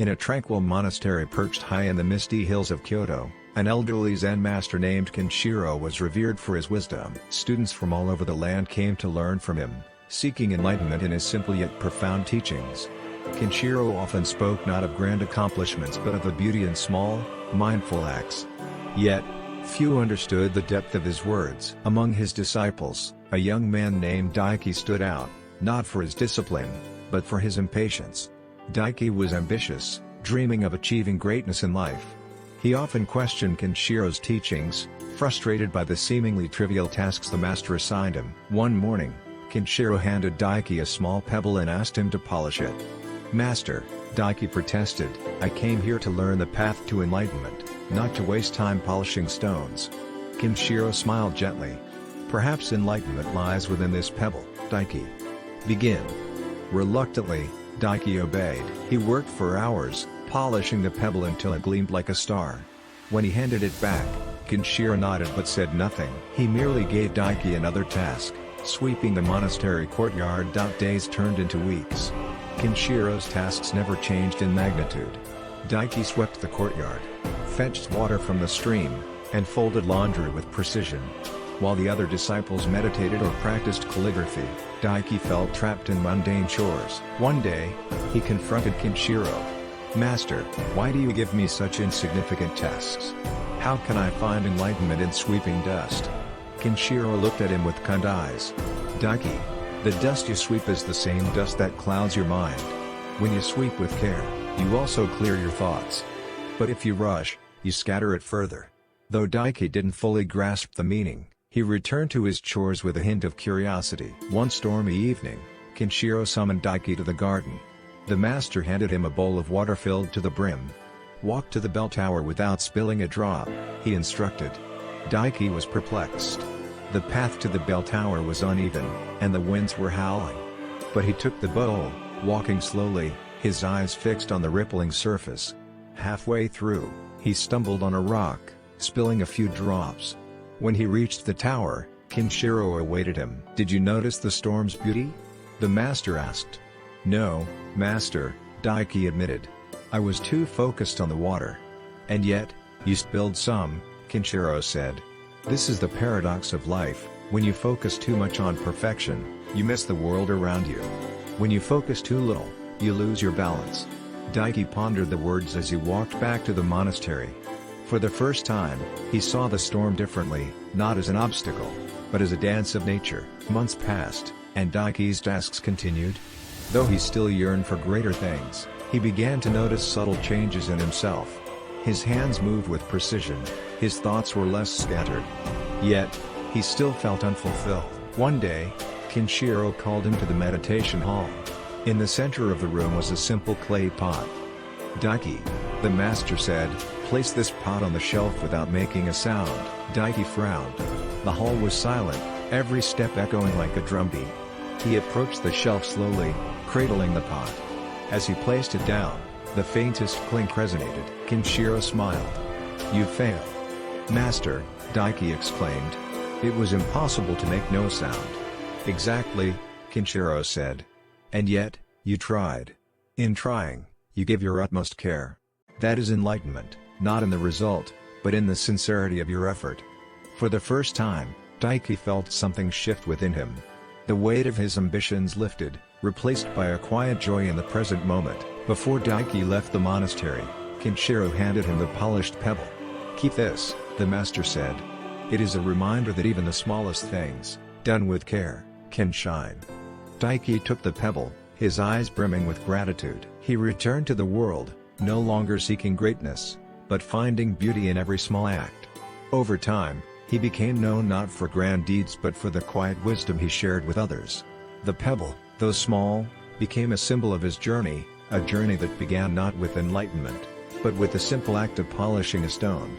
In a tranquil monastery perched high in the misty hills of Kyoto, an elderly Zen master named Kenshiro was revered for his wisdom. Students from all over the land came to learn from him, seeking enlightenment in his simple yet profound teachings. Kenshiro often spoke not of grand accomplishments but of the beauty in small, mindful acts. Yet, few understood the depth of his words. Among his disciples, a young man named Daiki stood out, not for his discipline, but for his impatience. Daiki was ambitious, dreaming of achieving greatness in life. He often questioned Kenshiro's teachings, frustrated by the seemingly trivial tasks the master assigned him. One morning, Kenshiro handed Daiki a small pebble and asked him to polish it. "Master," Daiki protested, "I came here to learn the path to enlightenment, not to waste time polishing stones." Kenshiro smiled gently. "Perhaps enlightenment lies within this pebble, Daiki. Begin." Reluctantly, Daiki obeyed. He worked for hours, polishing the pebble until it gleamed like a star. When he handed it back, Kenshiro nodded but said nothing. He merely gave Daiki another task, sweeping the monastery courtyard. Days turned into weeks. Kenshiro's tasks never changed in magnitude. Daiki swept the courtyard, fetched water from the stream, and folded laundry with precision. While the other disciples meditated or practiced calligraphy, Daiki felt trapped in mundane chores. One day, he confronted Kenshiro. "Master, why do you give me such insignificant tasks? How can I find enlightenment in sweeping dust?" Kenshiro looked at him with kind eyes. "Daiki, the dust you sweep is the same dust that clouds your mind. When you sweep with care, you also clear your thoughts. But if you rush, you scatter it further." Though Daiki didn't fully grasp the meaning, he returned to his chores with a hint of curiosity. One stormy evening, Kenshiro summoned Daiki to the garden. The master handed him a bowl of water filled to the brim. "Walk to the bell tower without spilling a drop," he instructed. Daiki was perplexed. The path to the bell tower was uneven, and the winds were howling. But he took the bowl, walking slowly, his eyes fixed on the rippling surface. Halfway through, he stumbled on a rock, spilling a few drops. When he reached the tower, Kenshiro awaited him. "Did you notice the storm's beauty?" the master asked. "No, master," Daiki admitted. "I was too focused on the water." "And yet, you spilled some," Kenshiro said. "This is the paradox of life. When you focus too much on perfection, you miss the world around you. When you focus too little, you lose your balance." Daiki pondered the words as he walked back to the monastery. For the first time, he saw the storm differently, not as an obstacle, but as a dance of nature. Months passed, and Daiki's tasks continued. Though he still yearned for greater things, he began to notice subtle changes in himself. His hands moved with precision, his thoughts were less scattered. Yet, he still felt unfulfilled. One day, Kenshiro called him to the meditation hall. In the center of the room was a simple clay pot. "Daiki," the master said, "place this pot on the shelf without making a sound." Daiki frowned. The hall was silent, every step echoing like a drumbeat. He approached the shelf slowly, cradling the pot. As he placed it down, the faintest clink resonated. Kenshiro smiled. "You failed." "Master," Daiki exclaimed. "It was impossible to make no sound." "Exactly," Kenshiro said. "And yet, you tried. In trying, you give your utmost care. That is enlightenment, not in the result, but in the sincerity of your effort." For the first time, Daiki felt something shift within him. The weight of his ambitions lifted, replaced by a quiet joy in the present moment. Before Daiki left the monastery, Kenshiro handed him the polished pebble. "Keep this," the master said. "It is a reminder that even the smallest things, done with care, can shine." Daiki took the pebble, his eyes brimming with gratitude. He returned to the world, no longer seeking greatness, but finding beauty in every small act. Over time, he became known not for grand deeds but for the quiet wisdom he shared with others. The pebble, though small, became a symbol of his journey, a journey that began not with enlightenment, but with the simple act of polishing a stone.